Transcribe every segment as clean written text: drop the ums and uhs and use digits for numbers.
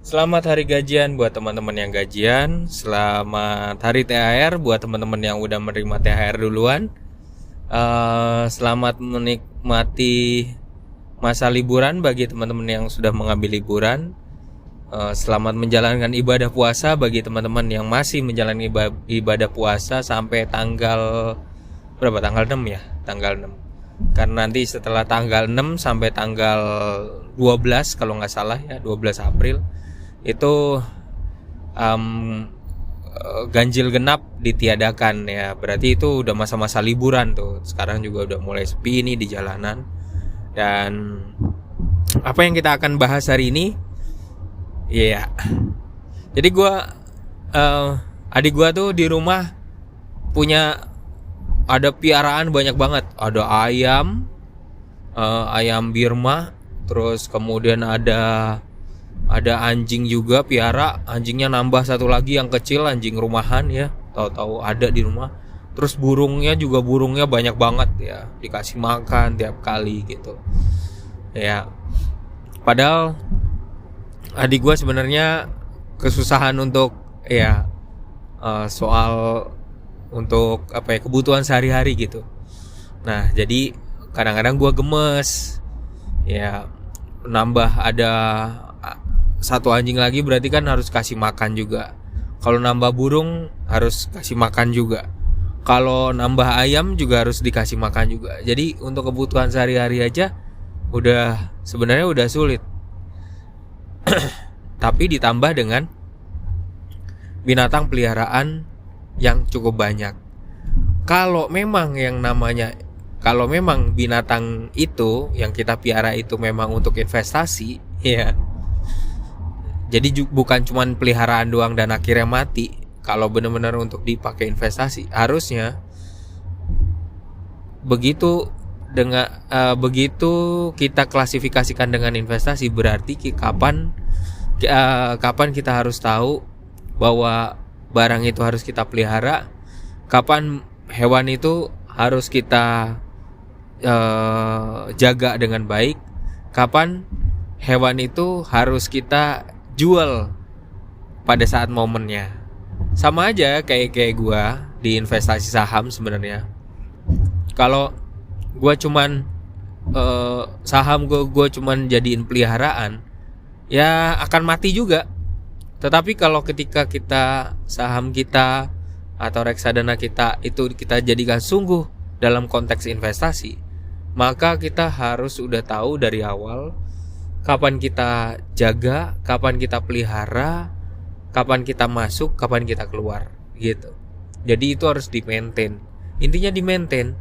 Selamat hari gajian buat teman-teman yang gajian. Selamat hari THR buat teman-teman yang udah menerima THR duluan. Selamat menikmati masa liburan bagi teman-teman yang sudah mengambil liburan. Selamat menjalankan ibadah puasa bagi teman-teman yang masih menjalani ibadah puasa sampai tanggal berapa? Tanggal 6 ya, tanggal 6. Karena nanti setelah tanggal 6 sampai tanggal 12 kalau nggak salah ya, 12 April itu ganjil genap ditiadakan ya. Berarti itu udah masa-masa liburan tuh. Sekarang juga udah mulai sepi nih di jalanan. Dan apa yang kita akan bahas hari ini? Iya. Jadi adik gue tuh di rumah punya ada piaraan banyak banget. Ada ayam Birma, terus kemudian ada anjing juga piara. Anjingnya nambah satu lagi yang kecil, anjing rumahan ya. Tahu-tahu ada di rumah. Terus burungnya banyak banget ya, dikasih makan tiap kali gitu. Ya. Padahal adik gue sebenarnya kesusahan untuk soal untuk kebutuhan sehari-hari gitu. Nah jadi kadang-kadang gue gemes ya, nambah ada satu anjing lagi berarti kan harus kasih makan juga. Kalau nambah burung harus kasih makan juga. Kalau nambah ayam juga harus dikasih makan juga. Jadi untuk kebutuhan sehari-hari aja sebenarnya udah sulit. Tapi ditambah dengan binatang peliharaan yang cukup banyak. Kalau memang binatang itu yang kita piara itu memang untuk investasi, ya. Jadi bukan cuma peliharaan doang dan akhirnya mati. Kalau benar-benar untuk dipakai investasi, harusnya begitu kita klasifikasikan dengan investasi, berarti kapan kita harus tahu bahwa barang itu harus kita pelihara, kapan hewan itu harus kita jaga dengan baik, kapan hewan itu harus kita jual pada saat momennya. Sama aja kayak gua di investasi saham sebenarnya. Kalau gua cuman saham gua cuman jadiin peliharaan, ya akan mati juga. Tetapi kalau ketika saham kita atau reksadana kita itu kita jadikan sungguh dalam konteks investasi, maka kita harus udah tahu dari awal kapan kita jaga, kapan kita pelihara, kapan kita masuk, kapan kita keluar gitu. Jadi itu harus di-maintain. Intinya di-maintain.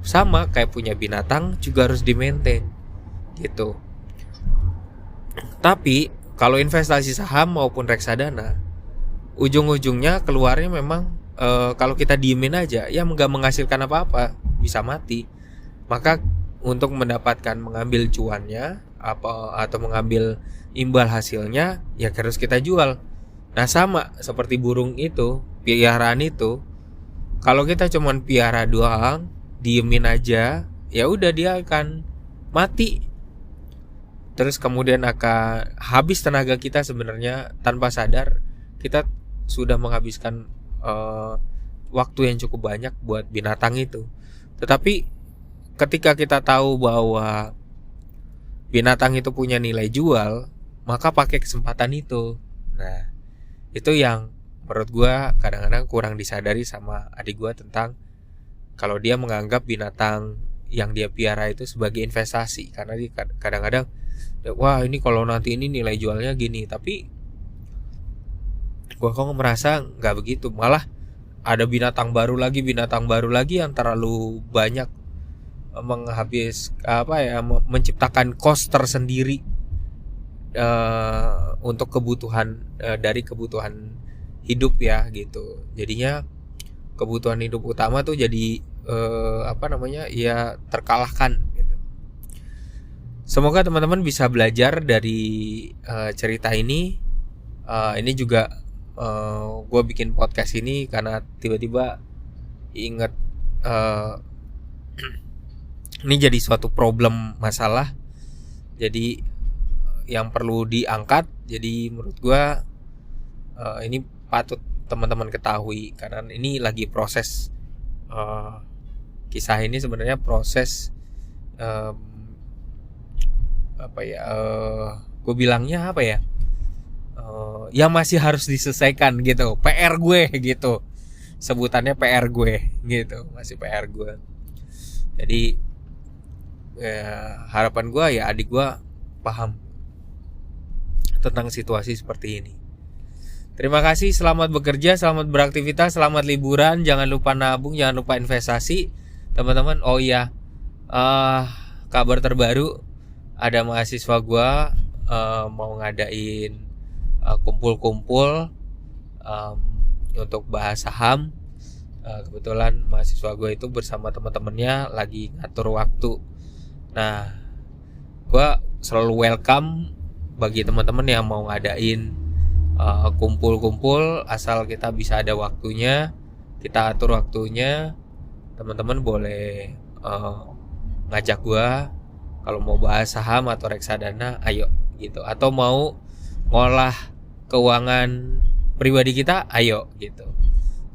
Sama kayak punya binatang juga harus di-maintain gitu. Tapi kalau investasi saham maupun reksadana, ujung-ujungnya keluarnya memang kalau kita diemin aja ya nggak menghasilkan apa-apa, bisa mati. Maka untuk mengambil cuannya atau mengambil imbal hasilnya ya harus kita jual. Nah sama seperti burung itu, piaraan itu, kalau kita cuman piara doang, diemin aja, ya udah dia akan mati. Terus kemudian akan habis tenaga kita sebenarnya tanpa sadar. Kita sudah menghabiskan waktu yang cukup banyak buat binatang itu. Tetapi ketika kita tahu bahwa binatang itu punya nilai jual, maka pakai kesempatan itu. Nah, itu yang menurut gue kadang-kadang kurang disadari sama adik gue, tentang kalau dia menganggap binatang yang dia piara itu sebagai investasi. Karena dia kadang-kadang, wah ini kalau nanti ini nilai jualnya gini. Tapi gue kok merasa gak begitu. Malah ada binatang baru lagi yang terlalu banyak menciptakan cost tersendiri untuk kebutuhan dari kebutuhan hidup ya gitu. Jadinya kebutuhan hidup utama tuh jadi ya terkalahkan gitu. Semoga teman-teman bisa belajar dari cerita ini. Ini juga gue bikin podcast ini karena tiba-tiba inget ini jadi suatu masalah. Jadi yang perlu diangkat. Jadi menurut gue ini patut teman-teman ketahui karena ini lagi proses, kisah ini sebenarnya proses gue bilangnya apa ya, yang masih harus diselesaikan gitu, PR gue gitu, sebutannya PR gue gitu, masih PR gue. Jadi harapan gue ya adik gue paham tentang situasi seperti ini. Terima kasih, selamat bekerja, selamat beraktivitas, selamat liburan, jangan lupa nabung, jangan lupa investasi, teman-teman. Oh iya, kabar terbaru, ada mahasiswa gue mau ngadain kumpul-kumpul untuk bahas saham. Kebetulan mahasiswa gue itu bersama teman-temannya lagi ngatur waktu. Nah, gue selalu welcome bagi teman-teman yang mau ngadain kumpul-kumpul, asal kita bisa ada waktunya, kita atur waktunya. Teman-teman boleh ngajak gue kalau mau bahas saham atau reksadana, ayo gitu. Atau mau ngolah keuangan pribadi kita, ayo gitu.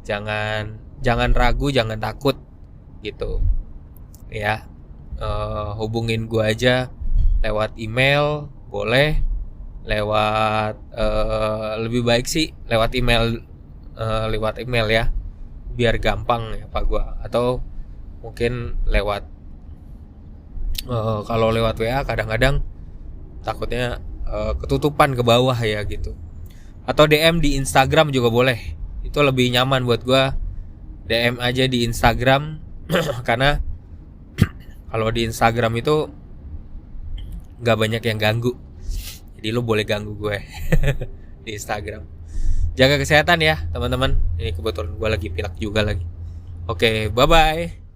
Jangan ragu, jangan takut gitu ya. Hubungin gue aja lewat email, boleh lewat lebih baik sih lewat email ya, biar gampang ya Pak gua. Atau mungkin lewat kalau lewat WA kadang-kadang takutnya ketutupan ke bawah ya gitu. Atau DM di Instagram juga boleh, itu lebih nyaman buat gua. DM aja di Instagram karena kalau di Instagram itu nggak banyak yang ganggu. Jadi lo boleh ganggu gue di Instagram. Jaga kesehatan ya teman-teman. Ini kebetulan gue lagi pilek juga lagi. Oke, bye-bye.